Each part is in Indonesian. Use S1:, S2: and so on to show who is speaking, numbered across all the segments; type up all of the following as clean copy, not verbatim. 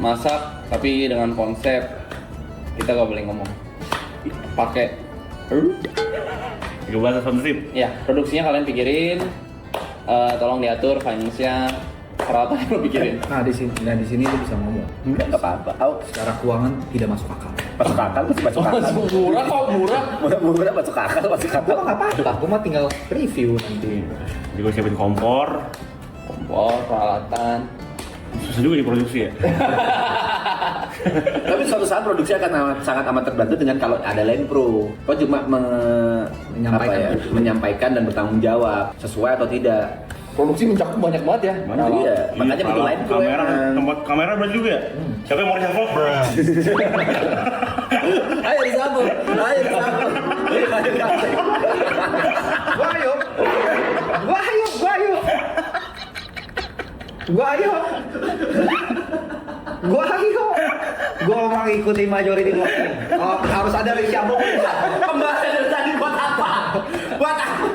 S1: masak tapi dengan konsep kita gak boleh ngomong pakai
S2: bahasa sponsorship.
S1: ya produksinya kalian pikirin, tolong diatur finance-nya, peralatannya lo pikirin.
S3: Nah di sini lu bisa ngomong.
S2: Enggak apa-apa.
S3: Secara keuangan tidak masuk akal.
S2: Masuk akal, masuk akal.
S1: Murah kok murah.
S2: Murah masuk akal, masuk
S3: Gue
S2: akal.
S3: nggak apa-apa, gue mah tinggal review nanti.
S2: Jadi gue siapin kompor.
S1: Kompor, peralatan.
S2: Susah juga diproduksi ya.
S4: Tapi suatu saat produksi akan sangat amat terbantu dengan kalau ada Line Pro. Kau cuma menyampaikan dan bertanggung jawab sesuai atau tidak.
S1: Produksi mencakup banyak banget ya.
S4: Iya, makanya butuh Line Pro.
S2: Kamera, tempat kamera berarti juga ya. Siapa yang mau reshuffle?
S4: Ayo disambung, ayo disambung.
S3: Gua ayo. Gua mau ngikutin majority voting. Oh, harus ada reshuffle.
S4: Pembahasan dari tadi buat apa? Buat apa?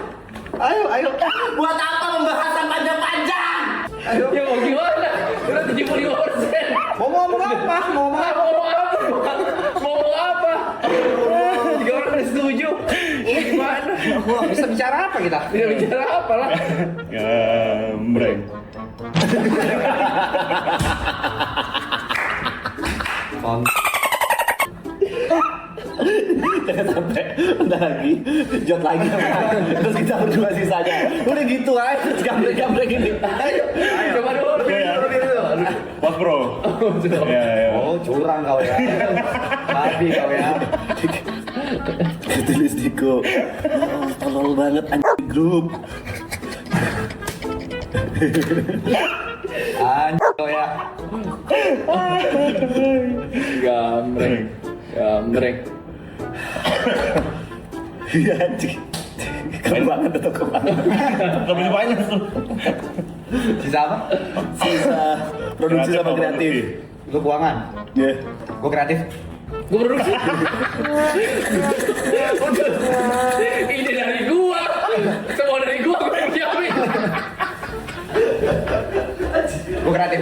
S3: Ayo.
S4: Buat apa pembahasan panjang-panjang?
S3: Ayo.
S1: Ya mau gimana? Udah 75%.
S3: Mau ngomong apa?
S1: Mau ngomong apa? Tiga orang udah setuju. Gimana?
S3: Bisa bicara apa kita?
S1: Tidak bicara apa lah.
S2: Gambreng.
S4: Jangan sampai bentar lagi jot lagi terus kita berdua sisanya. Udah gitu aja terus gambreng ini. Ayo.
S1: Coba dulu.
S2: Mas bro. Ya.
S3: Oh, curang kau ya. Babi kau ya.
S4: Tulis Diko. Oh, tolol banget anjing grup.
S3: Anjir kau ya.
S1: Gambreng.
S4: Iya anjing. Keuangan tetap keuangan.
S2: Lebih banyak tuh.
S3: Sisa apa?
S4: Sisa produksi sama kreatif.
S3: Lu keuangan.
S4: Ya.
S3: Gua kreatif.
S1: Gue produksi. Ide dari gua. Semua dari gua siapin.
S3: Gua kreatif.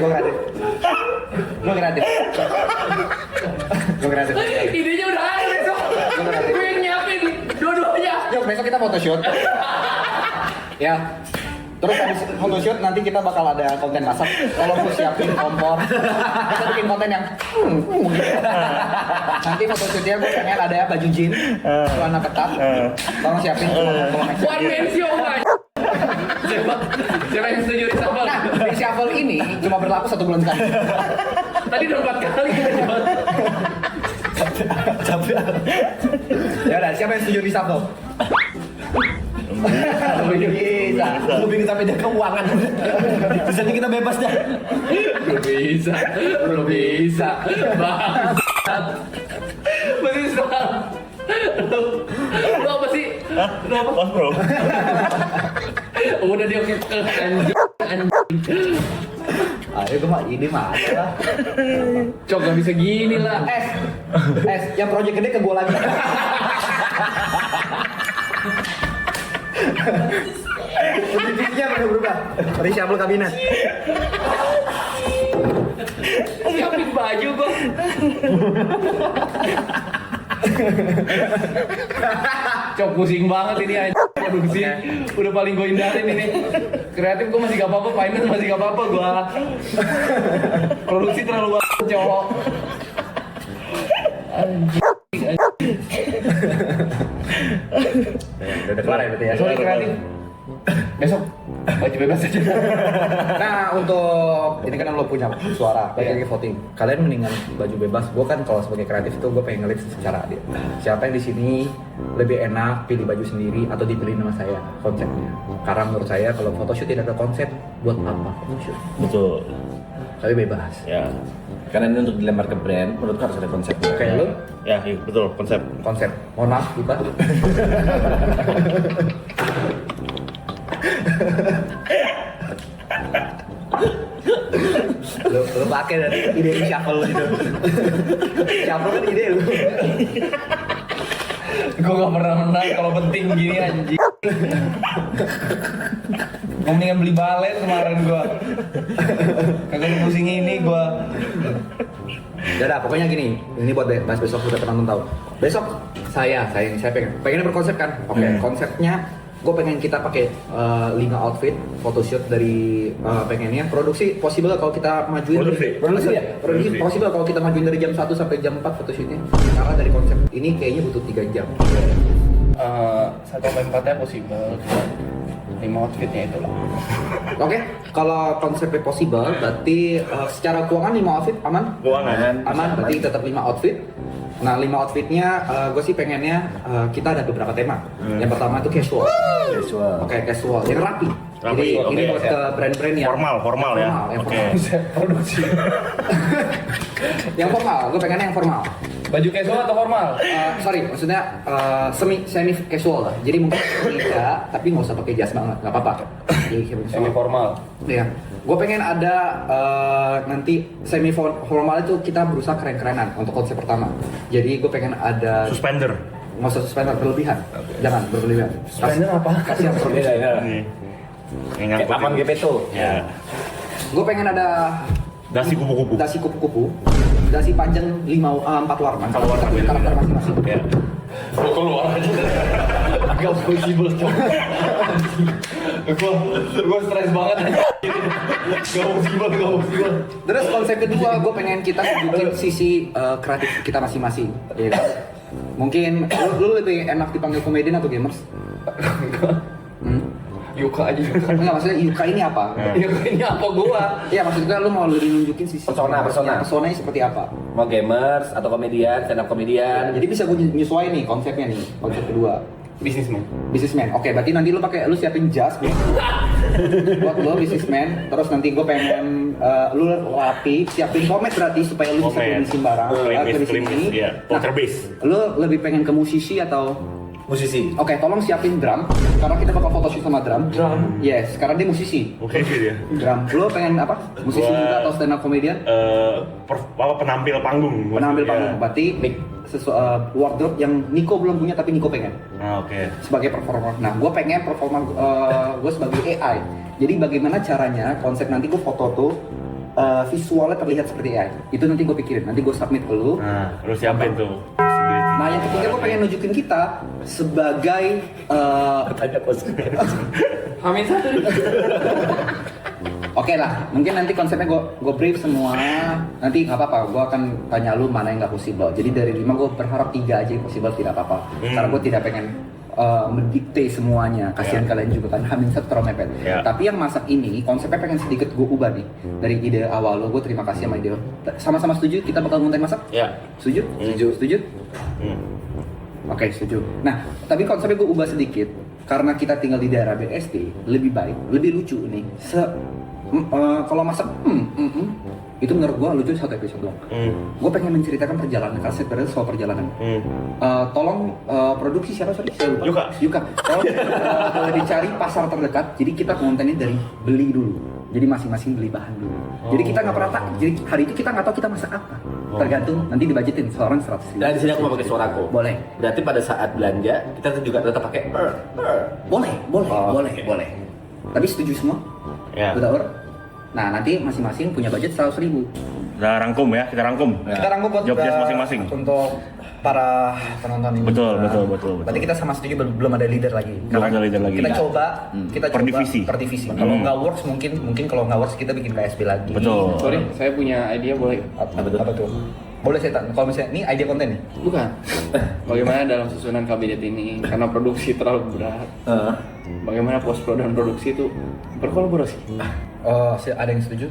S1: Idenya udah ada besok. Gue yang nyiapin dua-duanya.
S3: Yuk besok kita photoshoot. Ya. Terus habis photoshoot nanti kita bakal ada konten masak. Kalau mau siapin kompor, kita bikin konten yang nanti photoshootnya gue pengen ada baju jean, celana ketat. Tolong siapin
S1: One man show man. Siapa yang setuju reshuffle?
S3: Nah, reshuffle ini cuma berlaku 1 bulan sekali.
S1: Tadi udah 4 kali kita coba.
S3: Ya udah, siapa yang setuju reshuffle? Bisa.
S4: Lu bikin sampai dia keuangan. Bisanya kita bebas dah.
S1: Belum bisa. Bangsat. Masih salah. Lu apa sih? Lu apa?
S2: Mas bro.
S1: Udah dia anjing.
S3: Ayo gue mah ini mah ada lah.
S1: Cok gak bisa gini lah.
S3: Yang project gede ke gue lagi. Posisinya berubah. Reshuffle kabinet.
S1: Siapin baju gua. Cok pusing banget ini anjing. Produksi udah paling gue hindarin ini. Kreatif gue masih gak apa-apa, finance masih gak apa-apa gue. Produksi terlalu banget cowok.
S3: Udah kelar ya berarti ya.
S1: Sorry kreatif. Besok baju bebas aja.
S3: Nah untuk ini kan lo punya suara, lagi voting. Kalian mendingan baju bebas. Gue kan kalau sebagai kreatif itu gue pengen ngelit secara adil. Siapa yang di sini lebih enak pilih baju sendiri atau dipilih nama saya konsepnya. Karena menurut saya kalau photoshoot tidak ada konsep, buat apa photoshoot?
S2: Betul.
S3: Tapi bebas.
S2: Ya.
S4: Karena ini untuk dilempar ke brand, menurut harus ada konsep.
S3: Kayak lo
S2: Ya, iya, betul konsep.
S3: konsep. Mohon maaf kita. Lu pakai dari ide shuffle gitu. Shuffle kan ide lu.
S1: Gue gak pernah menang kalau penting gini anjing. Mendingan beli balet kemarin gua. Kagak pusing ini gua.
S3: Yaudah, pokoknya gini, ini buat bahas besok udah penonton tahu. Besok saya pengennya berkonsep kan. Oke, konsepnya gue pengen kita pakai 5 outfit photoshoot dari pengennya produksi possible kalau kita majuin produksi possible kalau kita majuin dari jam 1 sampai jam 4 photoshootnya, karena dari konsep ini kayaknya butuh 3 jam.
S1: 1/4-nya possible. 5 outfitnya itulah.
S3: Oke, kalau konsepnya possible berarti secara keuangan 5 outfit aman? Aman, berarti tetap 5 outfit. Nah, 5 outfitnya gue sih pengennya kita ada beberapa tema. Yang pertama itu casual. Oke, casual, yang rapi. Jadi ini buat ke brand-brand yang
S2: formal ya. Oke.
S1: Produksi.
S3: Yang formal, gue pengennya yang formal.
S1: Baju casual atau formal?
S3: Sorry, maksudnya semi casual lah. Jadi mungkin tidak, tapi nggak usah pakai jas banget, nggak apa-apa. Jadi
S1: Semi formal.
S3: Iya, gue pengen ada nanti semi formal itu kita berusaha keren-kerenan untuk konsep pertama. Jadi gue pengen ada
S2: Suspender.
S3: nggak usah suspender berlebihan, jangan berlebihan.
S1: Suspender apa?
S3: Kasih yang berbeda ya.
S2: Yang ngangkut.
S4: Aman GP2.
S2: Ya.
S3: Gue pengen ada
S2: Dasi kupu-kupu.
S3: dasi kupu-kupu, dasi panjang 4 warna. Kalau warna karakter masing-masing.
S2: Ya.
S1: Gua keluar aja. Agak possible coba. Gua stres banget aja. Gak possible.
S3: Terus konsep kedua, gue pengen kita tunjukin sisi kreatif kita masing-masing. Ya kan? Mungkin lu lebih enak dipanggil komedian atau gamers?
S1: Yuka aja.
S3: Enggak, maksudnya Yuka ini apa?
S1: Yuka ini apa gua?
S3: Iya, maksudnya lu mau lebih nunjukin sisi
S4: Persona.
S3: personanya seperti apa?
S4: Mau gamers atau komedian, stand up komedian.
S3: Jadi bisa gue nyesuaiin nih konsepnya nih, konsep kedua. Businessman. Oke, berarti nanti lu siapin jas buat lo businessman. Terus nanti gue pengen lu rapi, siapin pomade berarti supaya lu bisa tulisin barang ke di sini.
S2: Iya, poker base.
S3: Lu lebih pengen ke musisi atau
S4: Musisi.
S3: Oke, tolong siapin drum karena kita bakal photoshoot sama drum. Yes, karena dia musisi.
S2: Oke sih dia.
S3: Drum. Lu pengen apa? Musisi juga atau stand up comedian?
S2: Penampil panggung.
S3: Penampil
S2: Iya.
S3: panggung. Berarti wardrobe yang Niko belum punya tapi Niko pengen
S2: Oke.
S3: sebagai performer. Nah, gue pengen performa gue sebagai AI. Jadi bagaimana caranya konsep nanti gue foto tuh visualnya terlihat seperti AI. Itu nanti gue pikirin. Nanti gue submit ke lu.
S2: Nah, terus siapin tuh.
S3: Nah, yang ketiga gue pengen nunjukin kita sebagai
S1: Amin satu.
S3: Oke lah, mungkin nanti konsepnya gue brief semua. Nanti nggak apa-apa, gue akan tanya lu mana yang nggak possible. Jadi dari 5 gue berharap 3 aja yang possible, tidak apa-apa. Karena gue tidak pengen mendikte semuanya. Kasihan kalian juga kan, Hamin satu terlalu mepet. Tapi yang masak ini konsepnya pengen sedikit gue ubah nih dari ide awal lo. Gue terima kasih sama ide lo. Sama-sama setuju kita bakal ngonten masak?
S2: Ya.
S3: Setuju? Setuju? Oke, setuju. Nah, tapi konsepnya gue ubah sedikit karena kita tinggal di daerah BSD, lebih baik, lebih lucu nih. Kalau masak, itu menurut gue lucu satu episode doang. Gue pengen menceritakan perjalanan, karena sebenarnya soal perjalanan. Tolong produksi siapa sorry? Saya lupa. Yuka. Tolong dicari pasar terdekat. Jadi kita kontennya dari beli dulu. Jadi masing-masing beli bahan dulu. Jadi kita nggak pernah tak. Jadi hari itu kita nggak tahu kita masak apa. Tergantung nanti dibajetin seorang 100.000.
S4: Dan di sini aku mau pakai suaraku.
S3: Boleh.
S4: Berarti pada saat belanja kita tuh juga tetap pakai.
S3: Boleh. Tapi setuju semua?
S2: Ya.
S3: Udah or? Nah, nanti masing-masing punya budget 100.000.
S2: Kita rangkum ya, kita rangkum.
S3: Kita rangkum buat
S2: job desk masing-masing.
S3: untuk para penonton ini.
S2: Betul.
S3: Berarti kita sama setuju belum ada leader lagi.
S2: Belum ada leader lagi.
S3: Kita
S2: Ya.
S3: coba,
S2: Per divisi.
S3: per divisi. Kalau nggak works mungkin kalau nggak works kita bikin KSB lagi.
S2: Betul.
S1: Sorry, saya punya idea boleh?
S3: Apa tuh? Boleh saya tanya, kalau misalnya ini ide konten nih?
S1: Bukan. Bagaimana dalam susunan kabinet ini karena produksi terlalu berat. Bagaimana post pro dan produksi itu berkolaborasi?
S3: Oh, ada yang setuju?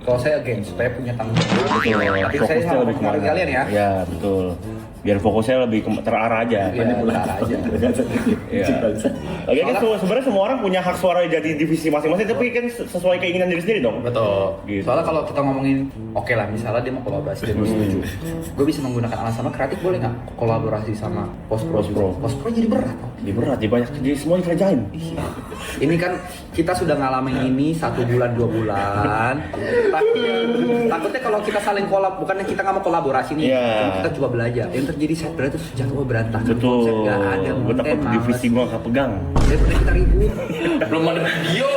S3: Kalau saya against, supaya punya tanggung jawab. Tapi saya
S2: Fokusnya
S3: sama
S2: lebih
S3: pengaruh
S2: kemana?
S3: kalian ya.
S2: Ya, betul. Biar fokusnya lebih terarah aja.
S3: Iya, terarah aja.
S2: Iya. Lagi kan sebenarnya semua orang punya hak suara jadi divisi masing-masing, tapi kan sesuai keinginan diri sendiri dong.
S3: Betul.
S2: Gitu.
S3: Soalnya kalau kita ngomongin, oke lah, misalnya dia mau kolaborasi dan gue setuju, gue bisa menggunakan alat sama kreatif boleh nggak kolaborasi sama post pro? Post pro jadi berat.
S2: Jadi berat, jadi banyak, jadi semuanya kerjain.
S3: Ini kan kita sudah ngalamin ini 1 bulan 2 bulan. Takutnya kalau kita saling bukannya kita nggak mau kolaborasi nih,
S2: Iya.
S3: cuma kita coba belajar. Yang terjadi set berarti jadwal berantakan. Konsep
S2: Betul.
S3: nggak ada.
S2: Gue takut
S3: konten,
S2: divisi
S3: males.
S2: gue gak pegang.
S3: Daripada kita ribut.
S1: Belum ada video.